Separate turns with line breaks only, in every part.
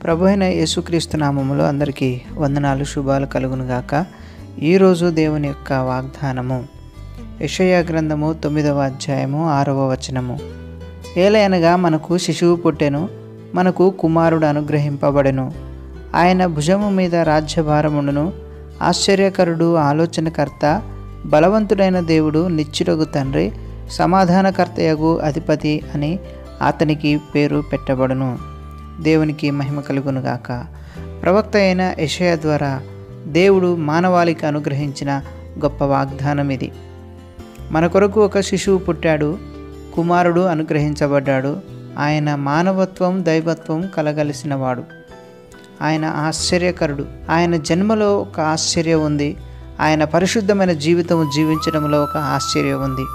ప్రభు అయిన యేసుక్రీస్తు నామములో అందరికీ వందనాలు, శుభాలు కలుగునుగాక. ఈరోజు దేవుని యొక్క వాగ్దానము యెషయా గ్రంథము 9వ అధ్యాయము 6వ వచనము. ఏలయనగా మనకు శిశువు పుట్టెను, మనకు కుమారుడు అనుగ్రహింపబడెను, ఆయన భుజము మీద రాజ్యభారముండును. ఆశ్చర్యకరుడు, ఆలోచనకర్త, బలవంతుడైన దేవుడు, నిత్యుడగు తండ్రి, సమాధానకర్తయగు అధిపతి అని అతనికి పేరు పెట్టబడును. దేవునికి మహిమ కలుగునుగాక. ప్రవక్త అయిన యెషయా ద్వారా దేవుడు మానవాళికి అనుగ్రహించిన గొప్ప వాగ్దానం ఇది. మన కొరకు ఒక శిశువు పుట్టాడు, కుమారుడు అనుగ్రహించబడ్డాడు. ఆయన మానవత్వం, దైవత్వం కలగలిసినవాడు. ఆయన ఆశ్చర్యకరుడు. ఆయన జన్మలో ఒక ఆశ్చర్యం ఉంది. ఆయన పరిశుద్ధమైన జీవితం జీవించడంలో ఒక ఆశ్చర్యం ఉంది.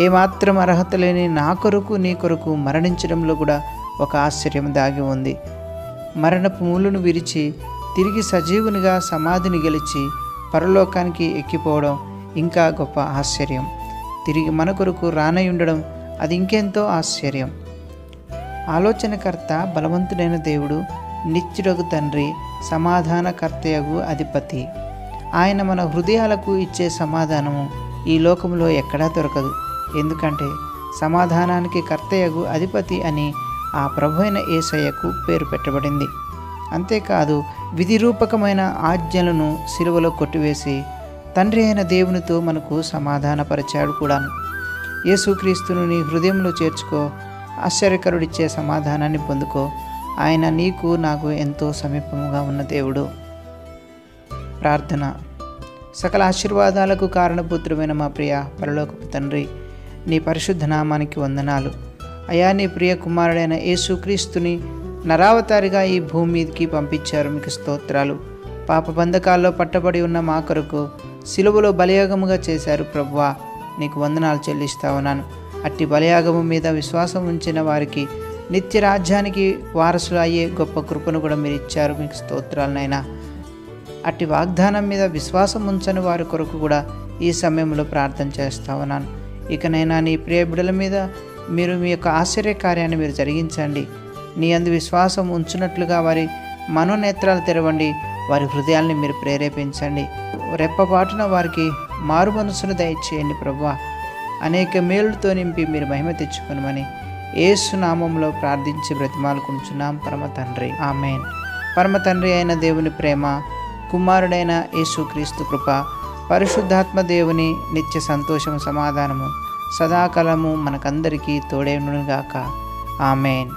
ఏమాత్రం అర్హత లేని నా కొరకు, నీ కొరకు మరణించడంలో కూడా ఒక ఆశ్చర్యం దాగి ఉంది. మరణపు మూలును విరిచి తిరిగి సజీవునిగా సమాధిని గెలిచి పరలోకానికి ఎక్కిపోవడం ఇంకా గొప్ప ఆశ్చర్యం. తిరిగి మన కొరకు రానయుండడం అది ఇంకెంతో ఆశ్చర్యం. ఆలోచనకర్త, బలవంతుడైన దేవుడు, నిత్యుడగు తండ్రి, సమాధానకర్తయగు అధిపతి. ఆయన మన హృదయాలకు ఇచ్చే సమాధానము ఈ లోకంలో ఎక్కడా దొరకదు. ఎందుకంటే సమాధానానికి కర్తయగు అధిపతి అని ఆ ప్రభు అయిన యేసయ్యకు పేరు పెట్టబడింది. అంతేకాదు, విధిరూపకమైన ఆజ్ఞలను సిలువలో కొట్టివేసి తండ్రి అయిన దేవునితో మనకు సమాధానపరిచాడు కూడాను. యేసుక్రీస్తును నీ హృదయంలో చేర్చుకో, ఆశ్చర్యకరుడిచ్చే సమాధానాన్ని పొందుకో. ఆయన నీకు నాకు ఎంతో సమీపముగా ఉన్న దేవుడు. ప్రార్థన. సకల ఆశీర్వాదాలకు కారణపుత్రమైన మా ప్రియ పరలోకపు తండ్రి, నీ పరిశుద్ధ నామానికి వందనాలు. అయా, నీ ప్రియ కుమారుడైన యేసుక్రీస్తుని నరావతారిగా ఈ భూమి మీదకి పంపించారు, మీకు స్తోత్రాలు. పాప బంధకాల్లో పట్టబడి ఉన్న మా కొరకు సిలువలో బలియాగముగా చేశారు ప్రభువా, నీకు వందనాలు చెల్లిస్తా ఉన్నాను. అట్టి బలియాగము మీద విశ్వాసం ఉంచిన వారికి నిత్య రాజ్యానికి వారసులు అయ్యే గొప్ప కృపను కూడా మీరు ఇచ్చారు, మీకు స్తోత్రాలనైనా. అట్టి వాగ్దానం మీద విశ్వాసం ఉంచని వారి కొరకు కూడా ఈ సమయంలో ప్రార్థన చేస్తా ఉన్నాను. ఇకనైనా నీ ప్రియ బిడ్డల మీద మీరు మీ యొక్క ఆశ్చర్య కార్యాన్ని మీరు జరిగించండి. నీ అందు విశ్వాసం ఉంచున్నట్లుగా వారి మనోనేత్రాలు తెరవండి, వారి హృదయాల్ని మీరు ప్రేరేపించండి. రెప్పపాటున వారికి మారు మనసును దయచేయండి ప్రభువా. అనేక మేలుతో నింపి మీరు మహిమ తెచ్చుకొనమని యేసు నామంలో ప్రార్థించి బ్రతిమాలుకుంటున్నాం పరమ తండ్రి, ఆమేన్. పరమ తండ్రి అయిన దేవుని ప్రేమ, కుమారుడైన యేసుక్రీస్తు కృప, పరిశుద్ధాత్మ దేవుని నిత్య సంతోషము, సమాధానము సదాకాలము మనకందరికీ తోడైనగాక, ఆమేన్.